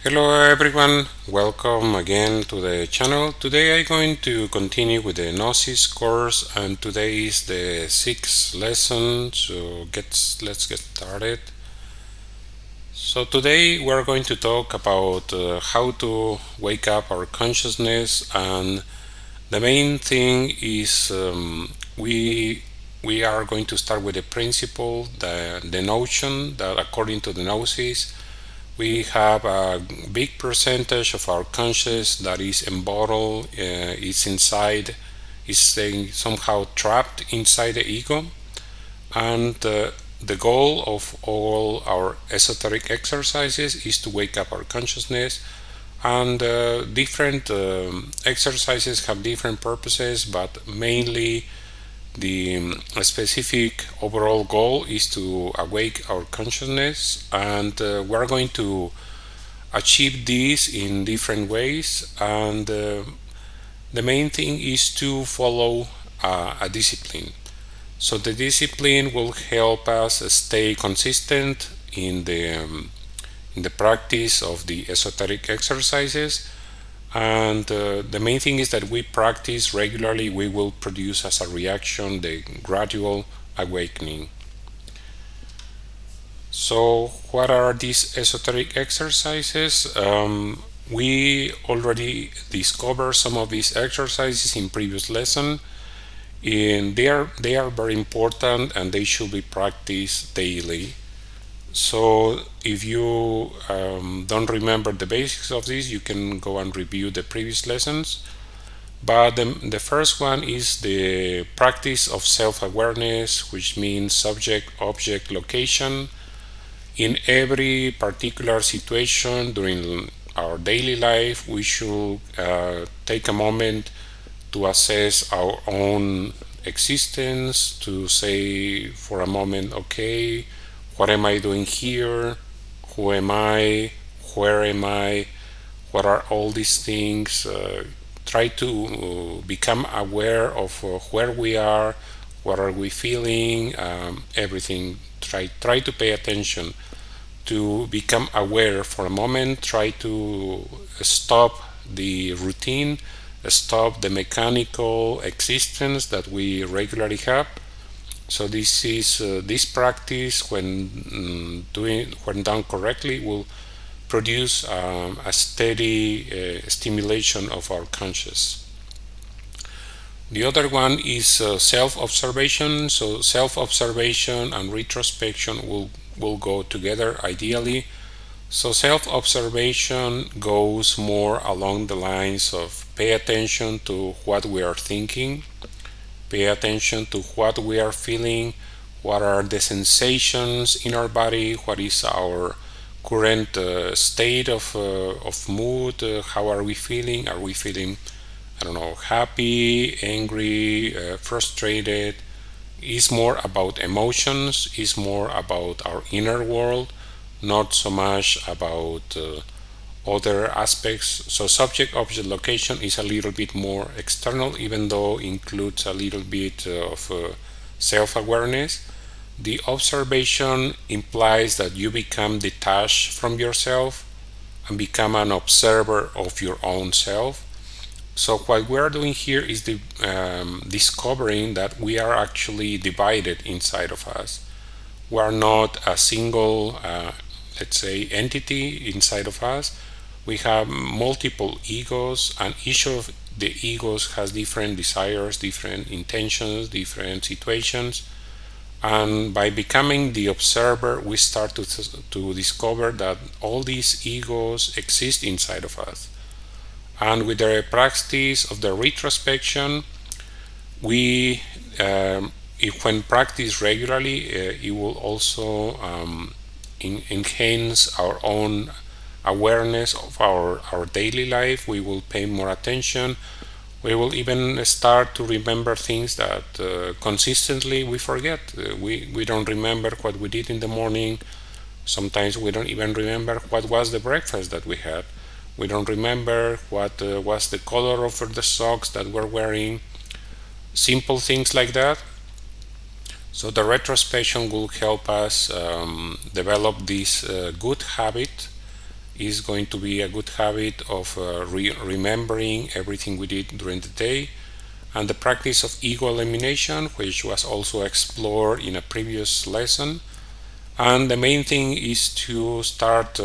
Hello everyone, welcome again to the channel. Today I'm going to continue with the Gnosis course, and today is the 6th lesson, so let's get started. So today we're going to talk about how to wake up our consciousness, and the main thing is we are going to start with the principle, the notion that according to the Gnosis we have a big percentage of our conscious that is embottled, is inside, is somehow trapped inside the ego. And the goal of all our esoteric exercises is to wake up our consciousness. And different exercises have different purposes, but mainly the specific overall goal is to awake our consciousness, and we're going to achieve this in different ways. And the main thing is to follow a discipline. So the discipline will help us stay consistent in the practice of the esoteric exercises. And the main thing is that we practice regularly, we will produce as a reaction the gradual awakening. So what are these esoteric exercises? We already discovered some of these exercises in previous lesson, and they are very important and they should be practiced daily. So if you don't remember the basics of this, you can go and review the previous lessons. But the first one is the practice of self-awareness, which means subject, object, location. In every particular situation during our daily life, we should take a moment to assess our own existence, to say for a moment, okay, what am I doing here? Who am I? Where am I? What are all these things? Try to become aware of where we are, what are we feeling, everything. Try to pay attention, to become aware for a moment. Try to stop the routine, stop the mechanical existence that we regularly have. So this is this practice, when done correctly, will produce a steady stimulation of our conscious. The other one is self-observation. So self-observation and retrospection will go together ideally. So self-observation goes more along the lines of pay attention to what we are thinking, pay attention to what we are feeling, what are the sensations in our body, what is our current state of mood, how are we feeling? Are we feeling, I don't know, happy, angry, frustrated? Is more about emotions, is more about our inner world, not so much about other aspects. So subject object location is a little bit more external, even though includes a little bit of self-awareness. The observation implies that you become detached from yourself and become an observer of your own self. So what we are doing here is discovering that we are actually divided inside of us. We are not a single, let's say, entity inside of us. We have multiple egos, and each of the egos has different desires, different intentions, different situations. And by becoming the observer, we start to discover that all these egos exist inside of us. And with the practice of the retrospection, we, if when practiced regularly, it will also enhance our own awareness of our daily life. We will pay more attention. We will even start to remember things that consistently we forget. We don't remember what we did in the morning. Sometimes we don't even remember what was the breakfast that we had. We don't remember what was the color of the socks that we're wearing. Simple things like that. So the retrospection will help us develop this good habit is going to be a good habit of remembering everything we did during the day, and the practice of ego elimination, which was also explored in a previous lesson. And the main thing is to start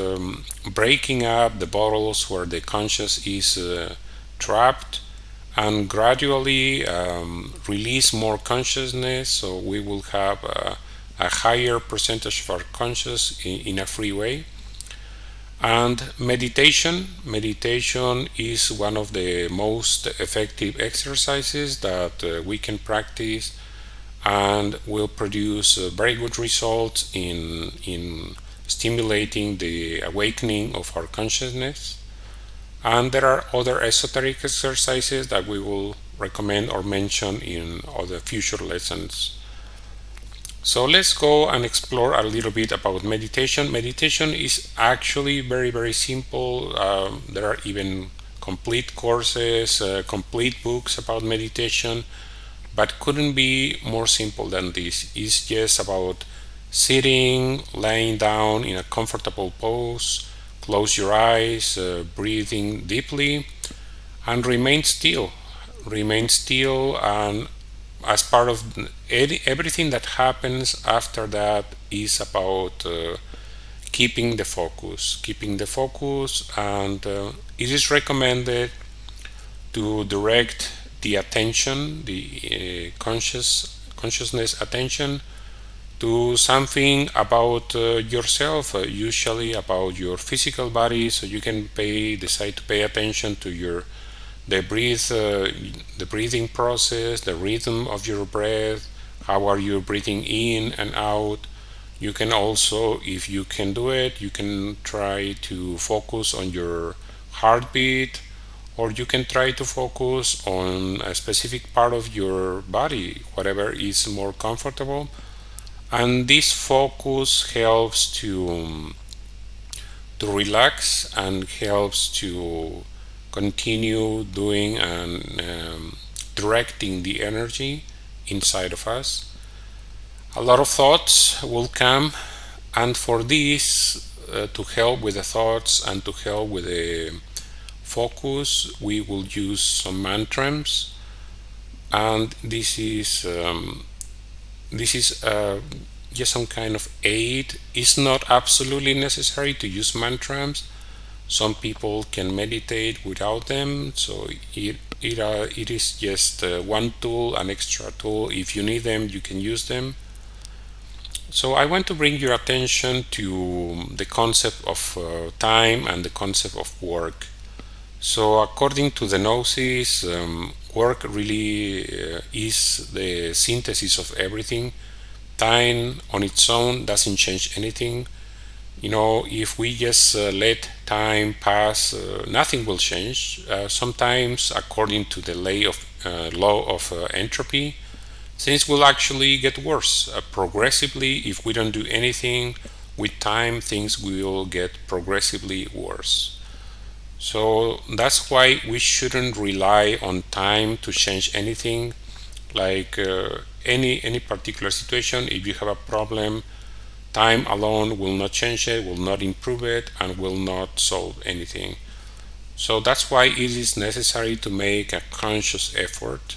breaking up the bottles where the conscious is trapped, and gradually release more consciousness, so we will have a higher percentage of our conscious in a free way. And meditation is one of the most effective exercises that we can practice, and will produce very good results in stimulating the awakening of our consciousness. And there are other esoteric exercises that we will recommend or mention in other future lessons. So let's go and explore a little bit about meditation. Meditation is actually very simple. There are even complete courses, complete books about meditation, but couldn't be more simple than this. It's just about sitting, laying down in a comfortable pose, close your eyes, breathing deeply, and remain still. Remain still, and as part of everything that happens after that is about keeping the focus. Keeping the focus, and it is recommended to direct the attention, the consciousness attention, to something about yourself, usually about your physical body, so you can decide to pay attention to the breathing process, the rhythm of your breath, how are you breathing in and out. You can also, if you can do it, you can try to focus on your heartbeat, or you can try to focus on a specific part of your body, whatever is more comfortable. And this focus helps to relax, and helps to continue doing and directing the energy inside of us. A lot of thoughts will come, and for this, to help with the thoughts and to help with the focus, we will use some mantras. And this is just some kind of aid. It's not absolutely necessary to use mantras. Some people can meditate without them, so it is just one tool, an extra tool. If you need them, you can use them. So I want to bring your attention to the concept of time and the concept of work. So according to the Gnosis, work really is the synthesis of everything. Time on its own doesn't change anything. If we just let time pass, nothing will change. Sometimes, according to the law of entropy, things will actually get worse. Progressively, if we don't do anything, with time, things will get progressively worse. So that's why we shouldn't rely on time to change anything. Like any particular situation, if you have a problem, time alone will not change it, will not improve it, and will not solve anything. So that's why it is necessary to make a conscious effort.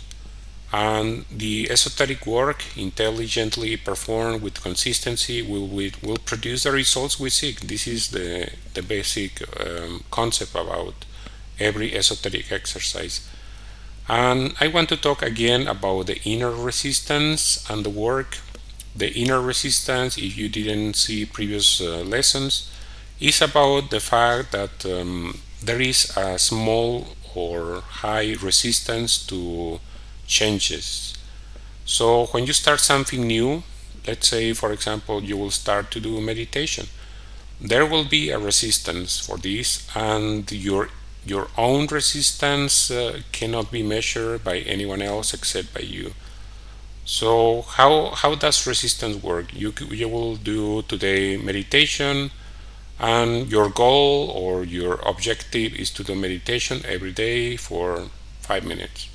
And the esoteric work, intelligently performed with consistency, will produce the results we seek. This is the basic concept about every esoteric exercise. And I want to talk again about the inner resistance and the work. The inner resistance, if you didn't see previous lessons, is about the fact that there is a small or high resistance to changes. So when you start something new, let's say for example you will start to do meditation, there will be a resistance for this, and your own resistance cannot be measured by anyone else except by you. So how does resistance work? You will do today meditation, and your goal or your objective is to do meditation every day for 5 minutes.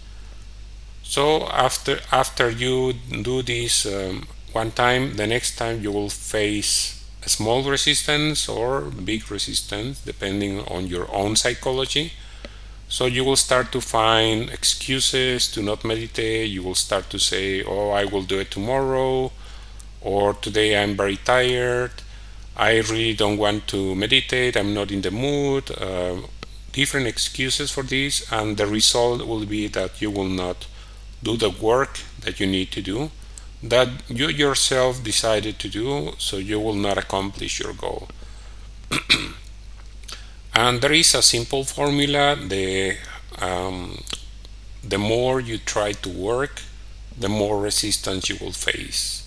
So after you do this one time, the next time you will face a small resistance or big resistance, depending on your own psychology. So you will start to find excuses to not meditate. You will start to say, oh, I will do it tomorrow, or today I'm very tired, I really don't want to meditate, I'm not in the mood. Different excuses for this, and the result will be that you will not do the work that you need to do, that you yourself decided to do, so you will not accomplish your goal. And there is a simple formula: the more you try to work, the more resistance you will face.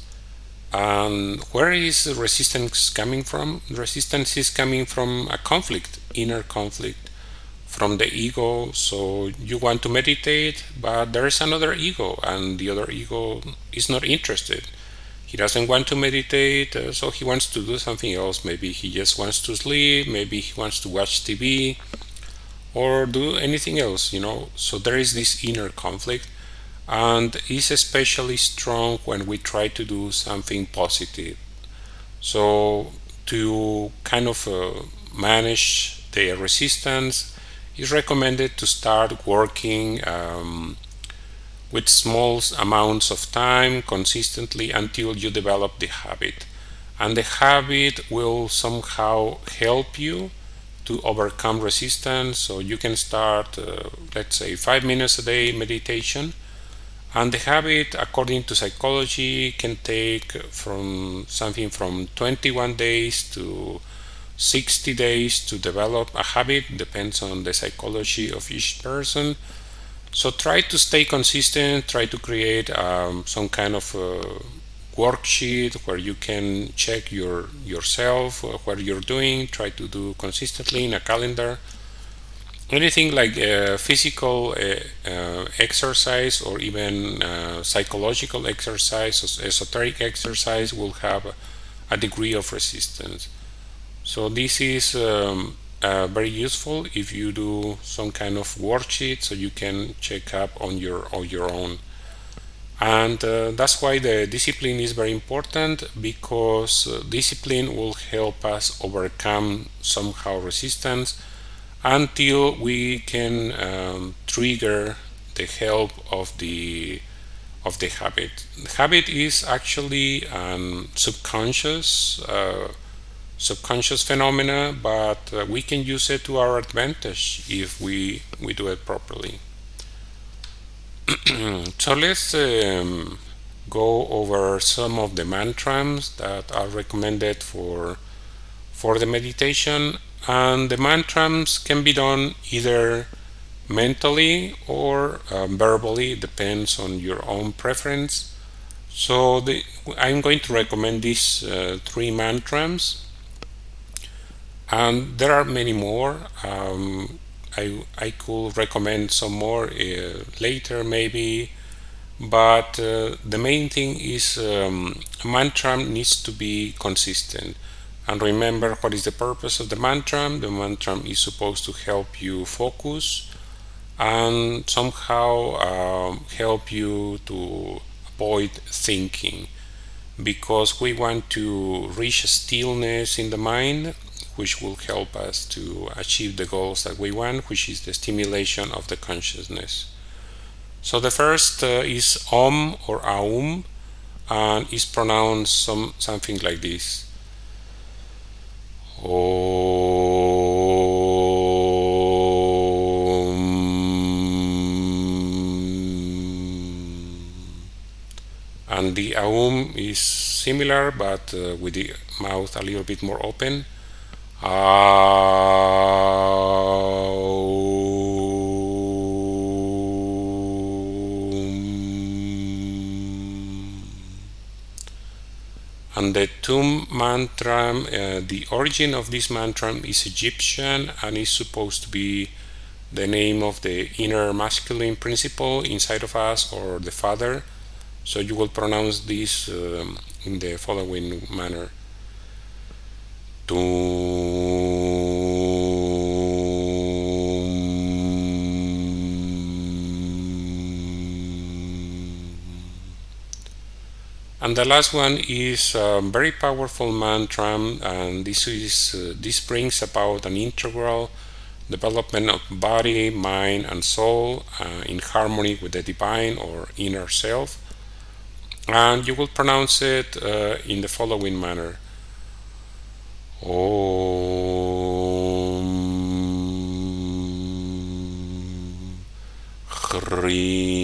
And where is resistance coming from? Resistance is coming from a conflict, inner conflict, from the ego. So you want to meditate, but there is another ego, and the other ego is not interested. He doesn't want to meditate, so he wants to do something else. Maybe he just wants to sleep, maybe he wants to watch TV, or do anything else, So there is this inner conflict, and is especially strong when we try to do something positive. So to kind of manage the resistance, it's recommended to start working with small amounts of time consistently until you develop the habit. And the habit will somehow help you to overcome resistance. So you can start, let's say, 5 minutes a day meditation. And the habit, according to psychology, can take from something from 21 days to 60 days to develop a habit. Depends on the psychology of each person. So try to stay consistent. Try to create some kind of worksheet where you can check yourself, what you're doing. Try to do consistently in a calendar. Anything like physical exercise, or even psychological exercise, or esoteric exercise, will have a degree of resistance. So this is very useful if you do some kind of worksheet, so you can check up on your own. And that's why the discipline is very important, because discipline will help us overcome somehow resistance until we can trigger the help of the habit. The habit is actually subconscious phenomena, but we can use it to our advantage if we do it properly. So let's go over some of the mantras that are recommended for the meditation. And the mantras can be done either mentally or verbally, depends on your own preference. So I'm going to recommend these 3 mantras, and there are many more. I could recommend some more later maybe, but the main thing is a mantra needs to be consistent. And remember, what is the purpose of the mantra? The mantra is supposed to help you focus and somehow help you to avoid thinking, because we want to reach stillness in the mind, which will help us to achieve the goals that we want, which is the stimulation of the consciousness. So the first is Om or Aum, and is pronounced something like this. Om. And the Aum is similar, but with the mouth a little bit more open. And the Tum mantra, the origin of this mantra is Egyptian, and is supposed to be the name of the inner masculine principle inside of us, or the father. So you will pronounce this in the following manner. And the last one is a very powerful mantra, and this brings about an integral development of body, mind, and soul in harmony with the divine or inner self. And you will pronounce it in the following manner: Om Hrim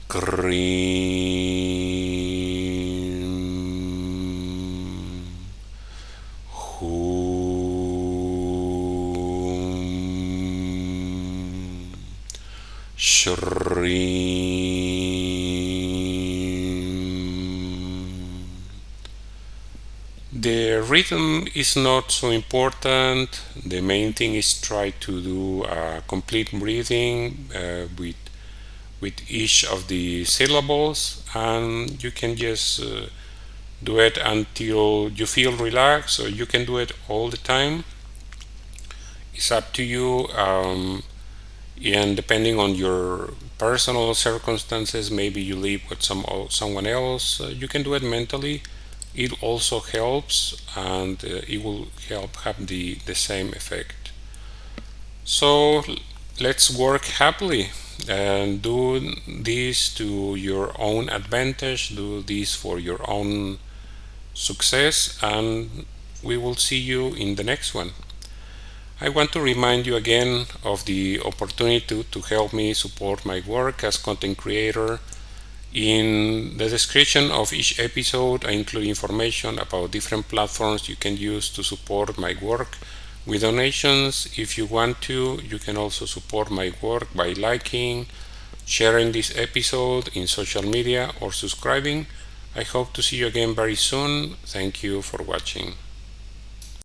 Krim Hum Shrim. The rhythm is not so important. The main thing is try to do a complete breathing with each of the syllables, and you can just do it until you feel relaxed, or you can do it all the time. It's up to you, and depending on your personal circumstances, maybe you live with someone else, you can do it mentally. It also helps, and it will help have the same effect. So let's work happily and do this to your own advantage, do this for your own success, and we will see you in the next one. I want to remind you again of the opportunity to help me support my work as content creator. In the description of each episode, I include information about different platforms you can use to support my work with donations. If you want to, you can also support my work by liking, sharing this episode in social media, or subscribing. I hope to see you again very soon. Thank you for watching.